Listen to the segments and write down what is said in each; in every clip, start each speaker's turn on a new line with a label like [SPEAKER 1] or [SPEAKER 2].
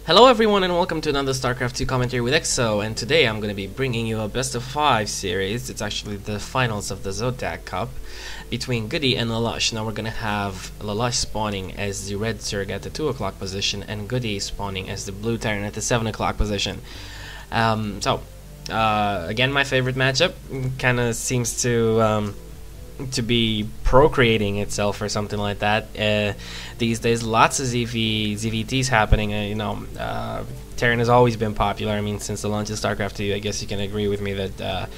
[SPEAKER 1] Hello everyone and welcome to another StarCraft 2 commentary with EXO, and today I'm going to be bringing you a best of 5 series. It's actually the finals of the ZOTAC Cup between Goody and Lalush. Now we're going to have Lalush spawning as the red Zerg at the 2 o'clock position and Goody spawning as the blue Terran at the 7 o'clock position. Again, my favorite matchup kind of seems to be procreating itself or something like that. These days, lots of ZVTs happening. Terran has always been popular. I mean, since the launch of StarCraft 2, I guess you can agree with me that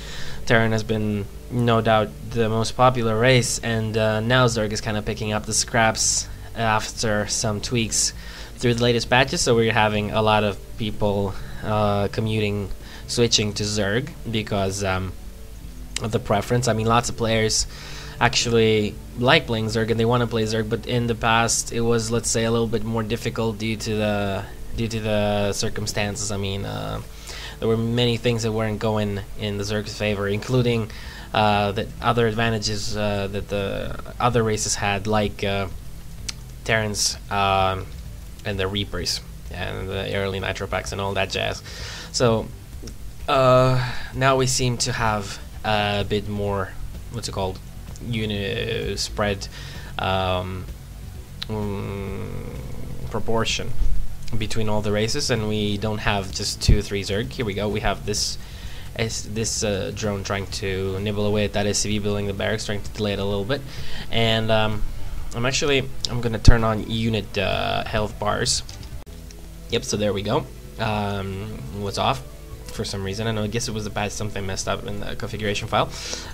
[SPEAKER 1] Terran has been, no doubt, the most popular race, and now Zerg is kind of picking up the scraps after some tweaks through the latest patches, so we're having a lot of people switching to Zerg because of the preference. I mean, lots of players actually like playing Zerg and they want to play Zerg, but in the past it was, let's say, a little bit more difficult due to the circumstances. I mean, there were many things that weren't going in the Zerg's favor, including the other advantages that the other races had, like Terrans and the Reapers and the early Nitro packs and all that jazz. So now we seem to have a bit more, what's it called, spread proportion between all the races, and we don't have just 2 or 3 Zerg. Here we go. We have this drone trying to nibble away at that SCV building the barracks, trying to delay it a little bit, and I'm gonna turn on unit health bars. Yep, so there we go. Was off for some reason. I guess it was a patch, something messed up in the configuration file.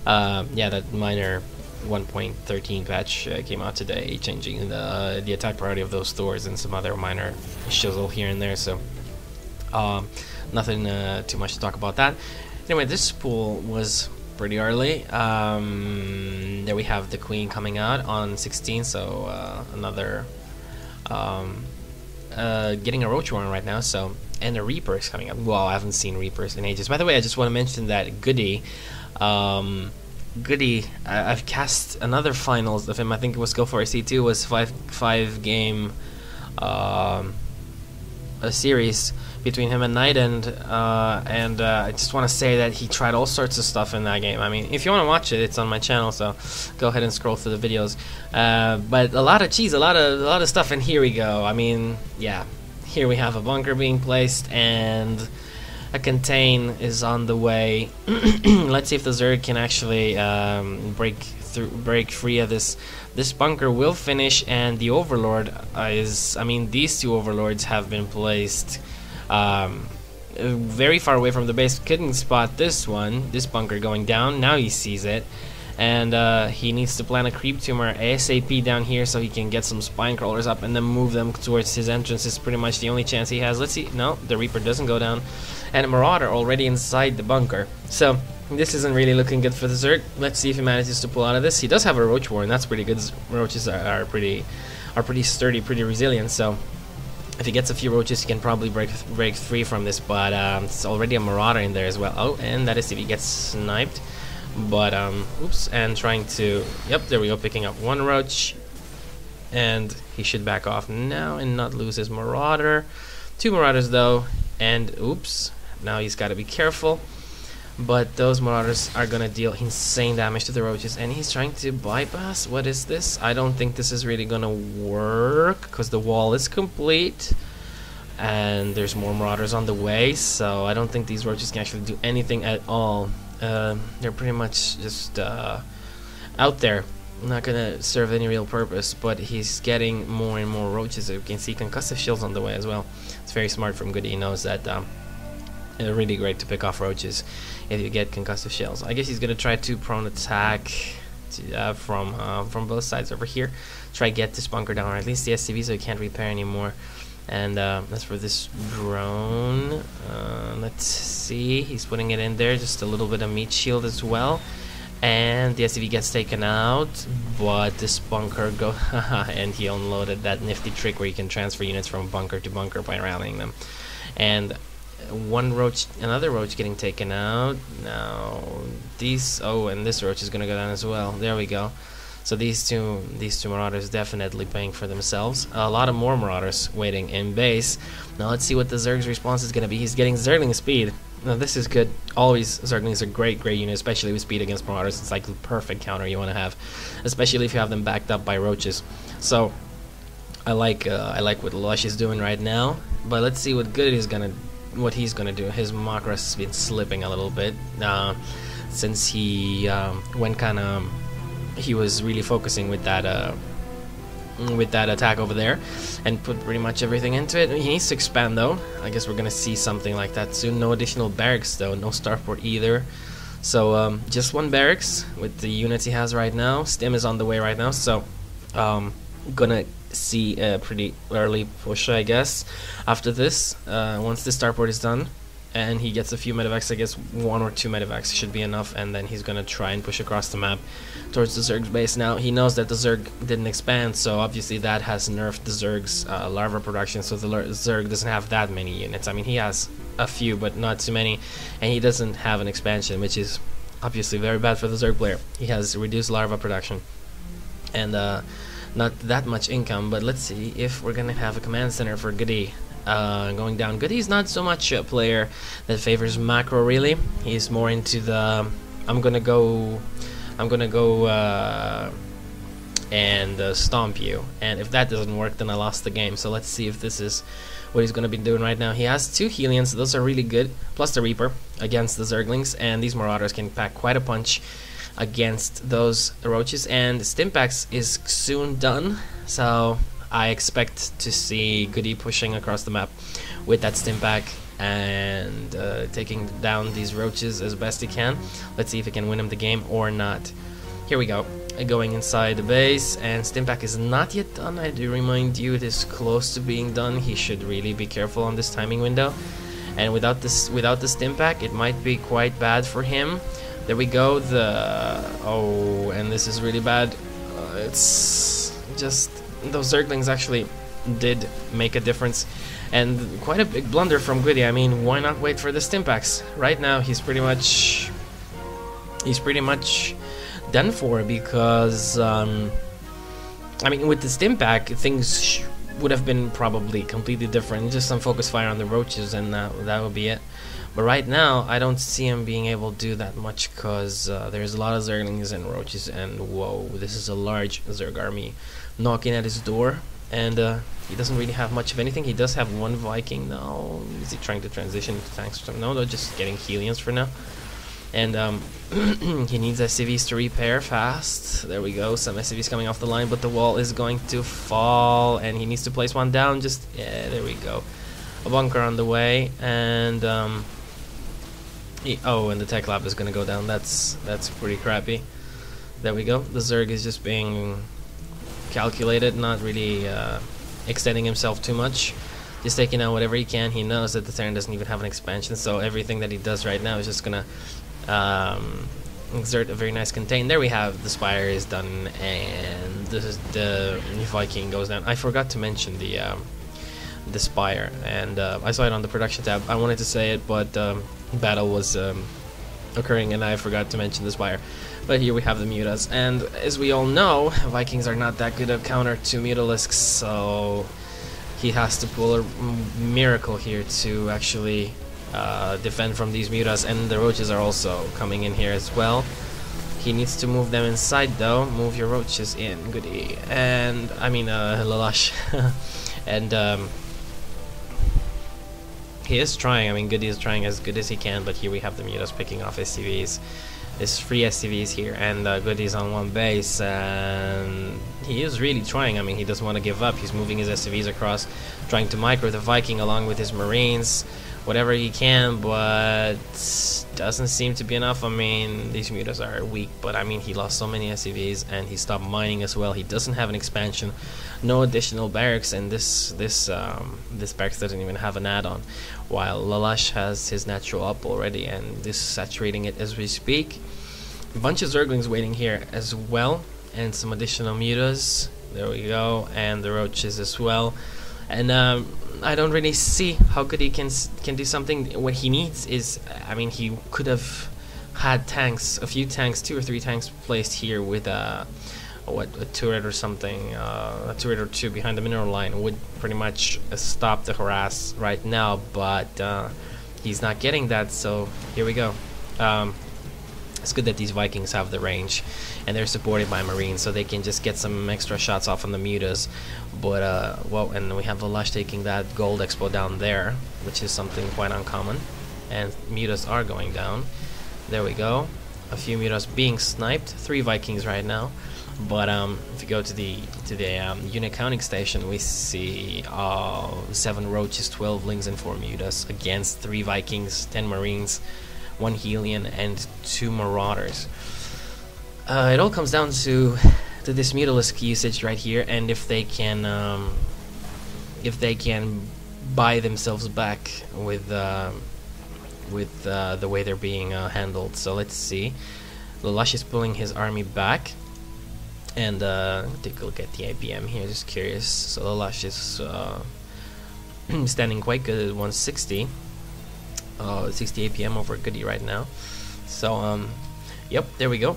[SPEAKER 1] Yeah, that minor 1.13 patch came out today, changing the attack priority of those Thors and some other minor shizzle here and there. So nothing too much to talk about that. Anyway, this pool was pretty early. There we have the Queen coming out on 16, so another getting a Roach Warren right now. So, and the Reaper is coming up. Well, I haven't seen Reapers in ages. By the way, I just want to mention that Goody, I've cast another finals of him. I think it was Go for C2. Was five game a series between him and Knight, and I just want to say that he tried all sorts of stuff in that game. I mean, if you want to watch it, it's on my channel, so go ahead and scroll through the videos. But a lot of cheese, a lot of stuff, and here we go. I mean, yeah. Here we have a bunker being placed, and a contain is on the way. Let's see if the Zerg can actually break free of this. This bunker will finish, and the Overlord is. I mean, these 2 Overlords have been placed very far away from the base. Couldn't spot this bunker going down. Now he sees it. And he needs to plant a creep tumor ASAP down here so he can get some spine crawlers up and then move them towards his entrance. Is pretty much the only chance he has. Let's see. No, the Reaper doesn't go down. And a Marauder already inside the bunker. So this isn't really looking good for the Zerg. Let's see if he manages to pull out of this. He does have a Roach Warren. That's pretty good. Roaches are pretty sturdy, pretty resilient. So if he gets a few roaches, he can probably break free from this. But it's already a Marauder in there as well. Oh, and that is if he gets sniped. But oops, and trying to, yep, there we go, picking up 1 roach, and he should back off now and not lose his Marauder. 2 Marauders though, and oops, now he's got to be careful. But those Marauders are gonna deal insane damage to the roaches, and he's trying to bypass. What is this? I don't think this is really gonna work because the wall is complete and there's more Marauders on the way, so I don't think these roaches can actually do anything at all. They're pretty much just out there, not gonna serve any real purpose. But he's getting more and more roaches. You can see concussive shields on the way as well. It's very smart from Goody. He knows that it's really great to pick off roaches if you get concussive shells. I guess he's gonna try to prone attack from both sides over here. Try to get this bunker down, or at least the SCV, so he can't repair anymore. And as for this drone, let's see, he's putting it in there, just a little bit of meat shield as well. And the SCV gets taken out, but this bunker and he unloaded that nifty trick where you can transfer units from bunker to bunker by rallying them. And another roach getting taken out. Now these, oh, and this roach is gonna go down as well. There we go. So these two Marauders definitely paying for themselves. A lot of more Marauders waiting in base. Now let's see what the Zerg's response is going to be. He's getting Zergling speed. Now this is good. Always Zerglings are great unit, especially with speed against Marauders. It's like the perfect counter you want to have, especially if you have them backed up by roaches. So I like what Lalush is doing right now. But let's see what Goody is what he's gonna do. His Makras has been slipping a little bit since he he was really focusing with that attack over there and put pretty much everything into it. He needs to expand though. I guess we're gonna see something like that soon. No additional barracks though, no starport either. So just one barracks with the units he has right now. Stim is on the way right now, so gonna see a pretty early push, I guess, after this. Once the starport is done and he gets a few medevacs, I guess 1 or 2 medevacs should be enough, and then he's gonna try and push across the map towards the Zerg's base. Now he knows that the Zerg didn't expand, so obviously that has nerfed the Zerg's larva production, so the Zerg doesn't have that many units. I mean, he has a few but not too many, and he doesn't have an expansion, which is obviously very bad for the Zerg player. He has reduced larva production and not that much income. But let's see if we're gonna have a command center for Goody going down. Goody's not so much a player that favors macro really. He's more into the I'm gonna go and stomp you, and if that doesn't work then I lost the game. So let's see if this is what he's gonna be doing right now. He has 2 Helions, those are really good, plus the Reaper against the Zerglings, and these Marauders can pack quite a punch against those roaches, and Stimpax is soon done, so I expect to see Goody pushing across the map with that Stimpack and taking down these roaches as best he can. Let's see if he can win him the game or not. Here we go, going inside the base, and Stimpack is not yet done. I do remind you, it is close to being done. He should really be careful on this timing window, and without the Stimpack it might be quite bad for him. There we go, and this is really bad. It's just, those Zerglings actually did make a difference, and quite a big blunder from Goody. I mean, why not wait for the Stimpaks? Right now he's pretty much done for, because I mean, with the Stimpak things would have been probably completely different. Just some focus fire on the roaches and that would be it. But right now I don't see him being able to do that much, because there's a lot of Zerglings and roaches, and whoa, this is a large Zerg army knocking at his door, and he doesn't really have much of anything. He does have 1 Viking now. Is he trying to transition to tanks? No, they're just getting Helions for now. And he needs SCVs to repair fast. There we go, some SCVs coming off the line, but the wall is going to fall, and he needs to place one down. Just, yeah, there we go. A bunker on the way, and and the tech lab is gonna go down. That's pretty crappy. There we go. The Zerg is just being calculated, not really extending himself too much, just taking out whatever he can. He knows that the Terran doesn't even have an expansion, so everything that he does right now is just gonna exert a very nice contain. There we have the Spire is done, and the Viking goes down. I forgot to mention the Spire, and I saw it on the production tab. I wanted to say it, but battle was occurring and I forgot to mention the Spire. But here we have the Mutas, and as we all know, Vikings are not that good a counter to Mutalisks, so he has to pull a miracle here to actually defend from these Mutas, and the roaches are also coming in here as well. He needs to move them inside though. Move your roaches in, Goody. And I mean Lalush. And he is trying. I mean, Goody is trying as good as he can, but here we have the Mutas picking off SCVs. There's 3 SCVs here, and Goody's on 1 base, and he is really trying. I mean, he doesn't want to give up. He's moving his SCVs across, trying to micro the Viking along with his Marines, whatever he can, but doesn't seem to be enough. I mean, these Mutas are weak, but I mean, he lost so many SCVs, and he stopped mining as well. He doesn't have an expansion, no additional barracks, and this barracks doesn't even have an add-on, while Lalush has his natural up already, and this is saturating it as we speak. A bunch of Zerglings waiting here as well, and some additional Mutas. There we go, and the roaches as well. And I don't really see how good he can do something. What he needs is, I mean, he could have had tanks, a few tanks, 2 or 3 tanks placed here with a turret or something, a turret or two behind the mineral line would pretty much stop the harass right now, but he's not getting that, so here we go. It's good that these Vikings have the range, and they're supported by Marines, so they can just get some extra shots off on the mutas. But well, and we have Lalush taking that gold expo down there, which is something quite uncommon. And mutas are going down. There we go. A few mutas being sniped. 3 Vikings right now. But if you go to the unit counting station, we see 7 roaches, 12 lings, and 4 mutas against 3 Vikings, 10 Marines, 1 Helion, and 2 Marauders. It all comes down to this mutalisk usage right here, and if they can buy themselves back with the way they're being handled. So let's see. Lalush is pulling his army back, and take a look at the APM here. Just curious. So Lalush is standing quite good at 160. 60 APM over Goody right now. So yep, there we go.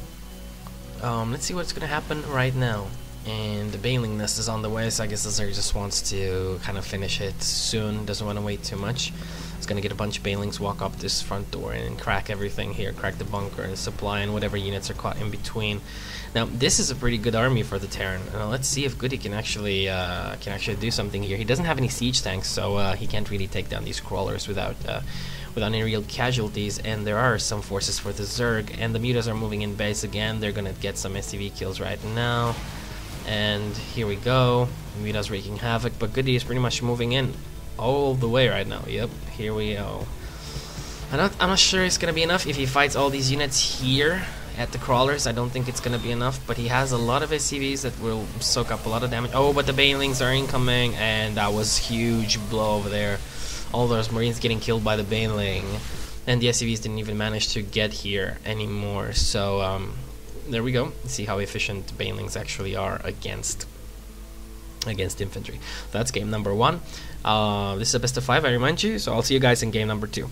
[SPEAKER 1] Let's see what's gonna happen right now. And the Baneling Nest is on the way, so I guess Azir just wants to kind of finish it soon, doesn't want to wait too much. It's gonna get a bunch of Banelings, walk up this front door and crack everything here, crack the bunker and supply and whatever units are caught in between. Now this is a pretty good army for the Terran. Let's see if Goody can actually do something here. He doesn't have any siege tanks, so he can't really take down these crawlers without any real casualties, and there are some forces for the Zerg, and the mutas are moving in base again. They're gonna get some SCV kills right now, and here we go. Mutas wreaking havoc, but Goody is pretty much moving in all the way right now. Yep, here we go. I'm not sure it's gonna be enough if he fights all these units here at the crawlers. I don't think it's gonna be enough, but he has a lot of SCVs that will soak up a lot of damage. Oh, but the Banelings are incoming, and that was huge blow over there. All those Marines getting killed by the Baneling, and the SCVs didn't even manage to get here anymore. So there we go. See how efficient Banelings actually are against infantry. That's game number 1. This is a best of 5, I remind you. So I'll see you guys in game number 2.